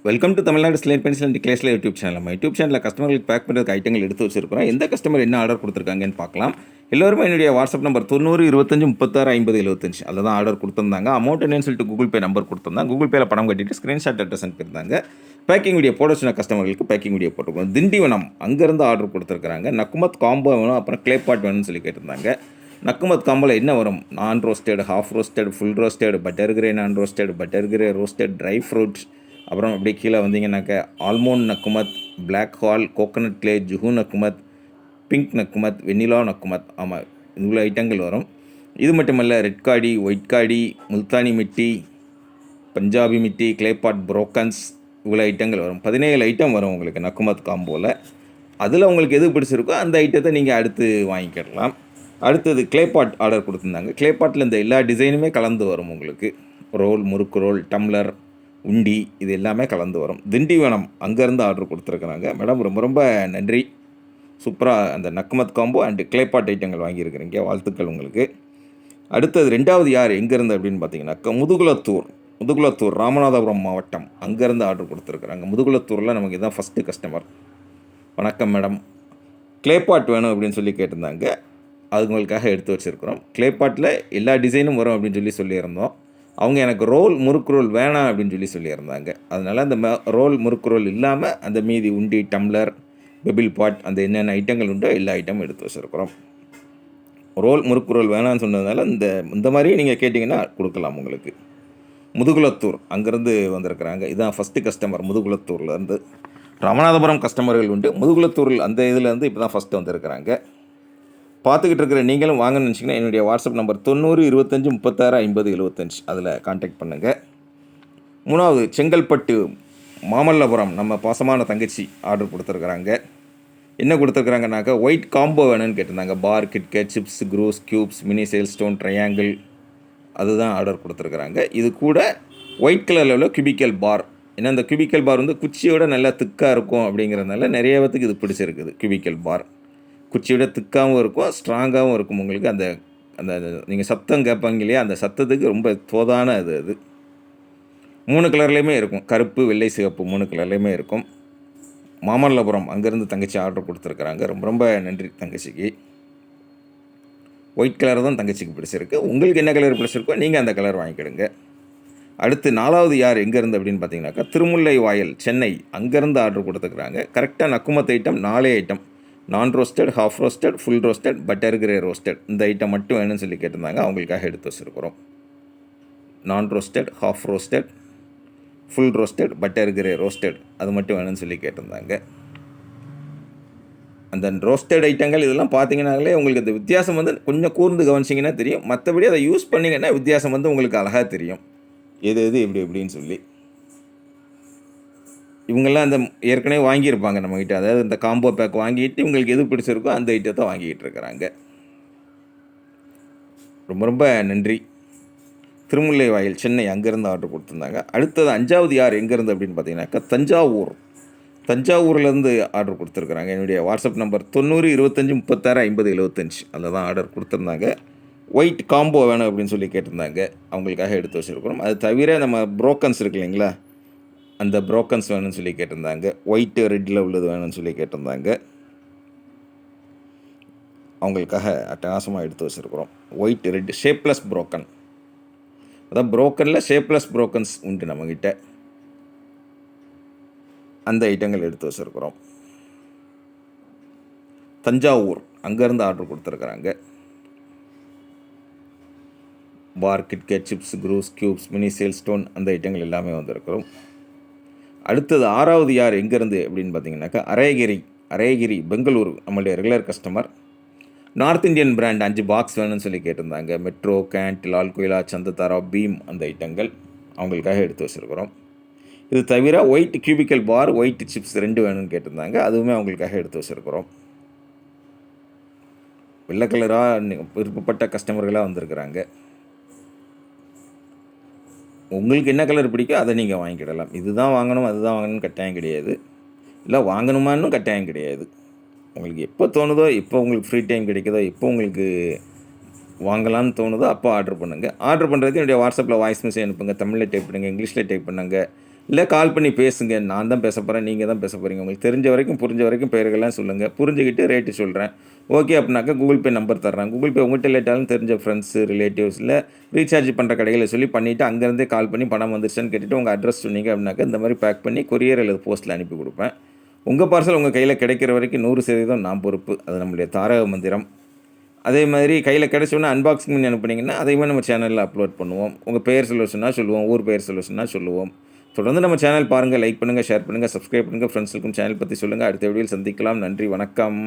Welcome to Tamil Nadu slate pencil and கிளேஸில் YouTube channel. நம்ம YouTube சேனலில் கஸ்டமர்களுக்கு பேக் பண்ணுறதுக்கு ஐட்டங்கள் எடுத்து வச்சிருக்கிறோம். எந்த கஸ்டமர் என்ன ஆர்டர் கொடுத்துருக்காங்கன்னு பார்க்கலாம். எல்லோருமே என்னுடைய வாட்ஸ்அப் நம்பர் 90 25 36 50 75 அதில் தான் ஆர்டர் கொடுத்துருந்தாங்க. அமௌண்ட் என்னன்னு சொல்லிட்டு கூகுள் பே நம்பர் கொடுத்துருந்தாங்க. கூகுள் பேயில் பணம் கட்டிட்டு ஸ்க்ரீன்ஷாட் அட்ரஸ் அனுப்பியிருந்தாங்க. பேக்கிங் வீடியோ போட சொன்ன கஸ்டமர்களுக்கு பேக்கிங் வீடியோ போட்டுருக்கோம். திண்டிவனம் அங்கேருந்து ஆர்டர் கொடுத்துருக்காங்க. நக்குமத் காம்போ வேணும், அப்புறம் கிளே பாட் வேணும்னு சொல்லி கேட்டிருந்தாங்க. நக்குமத் காம்போவில் என்ன வரும்? Non roasted, half roasted, full roasted, butter grey non roasted, butter grey roasted, dry fruits, அப்புறம் அப்படியே கீழே வந்தீங்கன்னாக்க ஆல்மோண்ட் நக்குமத், பிளாக் ஹால், கோகனட் கிளே, ஜுஹு நக்குமத், பிங்க் நக்குமத், வெண்ணிலா நக்குமத். ஆமாம், இவ்வளோ ஐட்டங்கள் வரும். இது மட்டுமல்ல, ரெட் காடி, ஒயிட் காடி, முல்தானி மிட்டி, பஞ்சாபி மிட்டி, கிளேபாட், புரோக்கன்ஸ், இவ்வளோ ஐட்டங்கள் வரும். 17 ஐட்டம் வரும் உங்களுக்கு நக்குமத் காம்போவில். அதில் உங்களுக்கு எது பிடிச்சிருக்கோ அந்த ஐட்டத்தை நீங்கள் அடுத்து வாங்கிக்கிடலாம். அடுத்தது கிளேபாட் ஆர்டர் கொடுத்துருந்தாங்க. கிளேபாட்டில் இந்த எல்லா டிசைனுமே கலந்து வரும் உங்களுக்கு. ரோல், முறுக்கு ரோல், டம்ளர், உண்டி, இது எல்லாமே கலந்து வரும். திண்டிவனம் அங்கேருந்து ஆர்டர் கொடுத்துருக்குறாங்க. மேடம் ரொம்ப ரொம்ப நன்றி. சூப்பராக அந்த நக்குமத் காம்போ அண்டு கிளேபாட் ஐட்டங்கள் வாங்கியிருக்கிறீங்க, வாழ்த்துக்கள் உங்களுக்கு. அடுத்தது ரெண்டாவது யார் எங்கேருந்து அப்படின்னு பார்த்தீங்கன்னாக்கா முதுகுளத்தூர் ராமநாதபுரம் மாவட்டம் அங்கேருந்து ஆர்டர் கொடுத்துருக்குறாங்க. முதுகுளத்தூரில் நமக்கு இதுதான் ஃபஸ்ட்டு கஸ்டமர். வணக்கம் மேடம், கிளேபாட் வேணும் அப்படின்னு சொல்லி கேட்டிருந்தாங்க. அது உங்களுக்காக எடுத்து வச்சுருக்குறோம். கிளேபாட்டில் எல்லா டிசைனும் வரும் அப்படின்னு சொல்லியிருந்தோம். அவங்க எனக்கு ரோல், முறுக்கு ரோல் வேணாம் அப்படின்னு சொல்லியிருந்தாங்க. அதனால் அந்த ரோல், முறுக்கு ரோல் இல்லாமல் அந்த மீதி உண்டி, டம்ளர், பெபிள் பாட், அந்த என்னென்ன ஐட்டங்கள் உண்டோ எல்லா ஐட்டமும் எடுத்து வச்சுருக்குறோம். ரோல், முறுக்கு ரோல் வேணான்னு சொன்னதுனால இந்த மாதிரி நீங்கள் கேட்டிங்கன்னா கொடுக்கலாம் உங்களுக்கு. முதுகுளத்தூர் அங்கேருந்து வந்திருக்கிறாங்க. இதுதான் ஃபஸ்ட்டு கஸ்டமர். முதுகுளத்தூர்லேருந்து ராமநாதபுரம் கஸ்டமர்கள் உண்டு. முதுகுளத்தூரில் அந்த இதுலேருந்து இப்போ தான் ஃபஸ்ட்டு வந்திருக்கிறாங்க. பார்த்துக்கிட்டு இருக்கிற நீங்களும் வாங்கன்னு நினச்சிங்கன்னா என்னுடைய வாட்ஸ்அப் நம்பர் 90 25 36 50 75 அதில் கான்டாக்ட் பண்ணுங்கள். மூணாவது செங்கல்பட்டு மாமல்லபுரம் நம்ம பாசமான தங்கச்சி ஆர்டர் கொடுத்துருக்குறாங்க. என்ன கொடுத்துருக்குறாங்கனாக்கா ஒயிட் காம்போ வேணும்னு கேட்டிருந்தாங்க. பார், கிட்கேட், சிப்ஸ், க்ரூஸ், க்யூப்ஸ், மினி சேல் ஸ்டோன், ட்ரையாங்கிள், அதுதான் ஆர்டர் கொடுத்துருக்குறாங்க. இது கூட ஒயிட் கலரில் உள்ள கியூபிக்கல் பார். ஏன்னா அந்த கியூபிக்கல் பார் வந்து குச்சியோட நல்லா திக்காக இருக்கும் அப்படிங்கிறதுனால நிறைய பேத்துக்கு இது பிடிச்சிருக்குது. கியூபிக்கல் பார் குச்சியோட திக்காகவும் இருக்கும், ஸ்ட்ராங்காகவும் இருக்கும். உங்களுக்கு அந்த அந்த நீங்கள் சத்தம் கேட்பாங்க இல்லையா, அந்த சத்தத்துக்கு ரொம்ப தோதான அது. 3 கலர்லேயுமே இருக்கும். கருப்பு, வெள்ளை, சிவப்பு 3 கலர்லேயுமே இருக்கும். மாமல்லபுரம் அங்கேருந்து தங்கச்சி ஆர்டர் கொடுத்துருக்குறாங்க. ரொம்ப ரொம்ப நன்றி தங்கச்சிக்கு. ஒயிட் கலர் தான் தங்கச்சிக்கு பிடிச்சிருக்கு. உங்களுக்கு என்ன கலர் பிடிச்சிருக்கோ நீங்கள் அந்த கலர் வாங்கிக்கிடுங்க. அடுத்து 4வது யார் எங்கேருந்து அப்படின்னு பார்த்தீங்கன்னாக்கா திருமுல்லை வாயல், சென்னை அங்கேருந்து ஆர்டர் கொடுத்துருக்குறாங்க. கரெக்டாக நக்குமத் ஐட்டம் 4 ஐட்டம். நான் roasted, half roasted, full roasted, butter grey roasted, இந்த ஐட்டம் மட்டும் வேணும்னு சொல்லி கேட்டிருந்தாங்க. அவங்களுக்காக எடுத்து வச்சுருக்குறோம். நான் roasted, half roasted, full roasted, butter grey roasted, அது மட்டும் வேணும்னு சொல்லி கேட்டிருந்தாங்க. அந்த ரோஸ்டட் ஐட்டங்கள் இதெல்லாம் பார்த்தீங்கன்னாலே உங்களுக்கு அந்த வித்தியாசம் வந்து கொஞ்சம் கூர்ந்து கவனிச்சிங்கன்னா தெரியும். மற்றபடி அதை யூஸ் பண்ணிங்கன்னா வித்தியாசம் வந்து உங்களுக்கு அழகாக தெரியும், எது எப்படின்னு சொல்லி. இவங்கெல்லாம் அந்த ஏற்கனவே வாங்கியிருப்பாங்க நம்மக்கிட்ட. அதாவது இந்த காம்போ பேக் வாங்கிட்டு இவங்களுக்கு எது பிடிச்சிருக்கோ அந்த ஐட்டத்தை வாங்கிக்கிட்டு இருக்கிறாங்க. ரொம்ப ரொம்ப நன்றி. திருமுல்லை வாயில், சென்னை அங்கேருந்து ஆர்டர் கொடுத்துருந்தாங்க. அடுத்தது 5வது யார் எங்கேருந்து அப்படின்னு பார்த்தீங்கன்னாக்கா தஞ்சாவூர்லேருந்து ஆர்டர் கொடுத்துருக்குறாங்க. என்னுடைய வாட்ஸ்அப் நம்பர் 90 25 36 50 75 அதில் தான் ஆர்டர் கொடுத்துருந்தாங்க. ஒயிட் காம்போ வேணும் அப்படின்னு சொல்லி கேட்டிருந்தாங்க. அவங்களுக்காக எடுத்து வச்சுருக்கிறோம். அது தவிர நம்ம புரோக்கன்ஸ் இருக்கு இல்லைங்களா, அந்த புரோக்கன்ஸ் வேணும்னு சொல்லி கேட்டிருந்தாங்க. ஒயிட்டு ரெட்டில் உள்ளது வேணும்னு சொல்லி கேட்டிருந்தாங்க. அவங்களுக்காக அட்டகாசமாக எடுத்து வச்சுருக்குறோம். White, red, shapeless broken. அதான் புரோக்கனில் ஷேப்லெஸ் புரோக்கன்ஸ் உண்டு நம்மக்கிட்ட. அந்த ஐட்டங்கள் எடுத்து வச்சுருக்குறோம். தஞ்சாவூர் அங்கேருந்து ஆர்டர் கொடுத்துருக்குறாங்க. பார், கிட்கேட், சிப்ஸ், க்ரூஸ், க்யூப்ஸ், மினி சேல் ஸ்டோன், அந்த ஐட்டங்கள் எல்லாமே வந்திருக்கிறோம். அடுத்தது 6வது யார் எங்கேருந்து அப்படின்னு பார்த்தீங்கன்னாக்கா அரைகிரி பெங்களூரு, நம்மளுடைய regular customer. North Indian brand 5 box வேணும்னு சொல்லி கேட்டிருந்தாங்க. மெட்ரோ, கேண்ட், லால் குயிலா, சந்ததாரா, பீம், அந்த ஐட்டங்கள் அவங்களுக்காக எடுத்து வச்சுருக்கிறோம். இது தவிர ஒயிட் கியூபிக்கல் பார், ஒயிட் சிப்ஸ் 2 வேணும்னு கேட்டிருந்தாங்க. அதுவுமே அவங்களுக்காக எடுத்து வச்சுருக்கிறோம். வெள்ளை கலராக விருப்பப்பட்ட கஸ்டமர்களாக வந்திருக்கிறாங்க. உங்களுக்கு என்ன கலர் பிடிக்கோ அதை நீங்கள் வாங்கிக்கிடலாம். இதுதான் வாங்கணும் அதுதான் வாங்கணும்னு கட்டாயம் கிடையாது. இல்லை வாங்கணுமான்னு கட்டாயம் கிடையாது. உங்களுக்கு எப்போ தோணுதோ, எப்போ உங்களுக்கு ஃப்ரீ டைம் கிடைக்குதோ, எப்போ உங்களுக்கு வாங்கலாம்னு தோணுதோ அப்போ ஆர்டர் பண்ணுங்கள். ஆர்டர் பண்ணுறதுக்கு என்னுடைய வாட்ஸ்அப்பில் வாய்ஸ் மெசேஜ் அனுப்புங்க. தமிழில் டைப் பண்ணுங்கள், இங்கிலீஷில் டைப் பண்ணுங்கள். இல்லை கால் பண்ணி பேசுங்க. நான் தான் பேச போகிறேன், நீங்கள் தான் பேச போகிறீங்க. உங்களுக்கு தெரிஞ்ச வரைக்கும், புரிஞ்ச வரைக்கும் பெயர்கள்லாம் சொல்லுங்கள். புரிஞ்சுக்கிட்டு ரேட்டு சொல்கிறேன். ஓகே அப்படின்னாக்கா கூகுள் பே நம்பர் தர்றேன். கூகுள் பே உங்கள்கிட்ட லேட்டாலும் தெரிஞ்ச ஃப்ரெண்ட்ஸு, ரிலேட்டிவ்ஸ் இல்லை ரீசார்ஜ் பண்ணுற கடைகளை சொல்லி பண்ணிவிட்டு அங்கேருந்தே கால் பண்ணி பணம் வந்துருச்சான்னு கேட்டுட்டு உங்கள் அட்ரஸ் சொன்னீங்க அப்படின்னாக்கா இந்த மாதிரி பேக் பண்ணி கொரியர் அல்லது போஸ்ட்டில் அனுப்பி கொடுப்பேன். உங்கள் பார்சல் உங்கள் கையில் கிடைக்கிற வரைக்கும் 100% நான் பொறுப்பு. அது நம்முடைய தாரக மந்திரம். அதே மாதிரி கையில் கிடச்சோன்னே அன்பாக்சிங் பண்ணி அனுப்புனீங்கன்னா அதையுமே நம்ம சேனலில் அப்லோட் பண்ணுவோம். உங்கள் பெயர் சொல்ல சொன்னால் சொல்லுவோம், ஊர் பெயர் சொல்ல சொன்னால் சொல்லுவோம். தொடர்ந்து நம்ம சேனல் பாருங்கள், லைக் பண்ணுங்கள், ஷேர் பண்ணுங்கள், சப்ஸ்கிரைப் பண்ணுங்கள். ஃப்ரெண்ட்ஸுக்கும் சேனல் பற்றி சொல்லுங்கள். அடுத்த வீடியோவில் சந்திக்கலாம். நன்றி, வணக்கம்.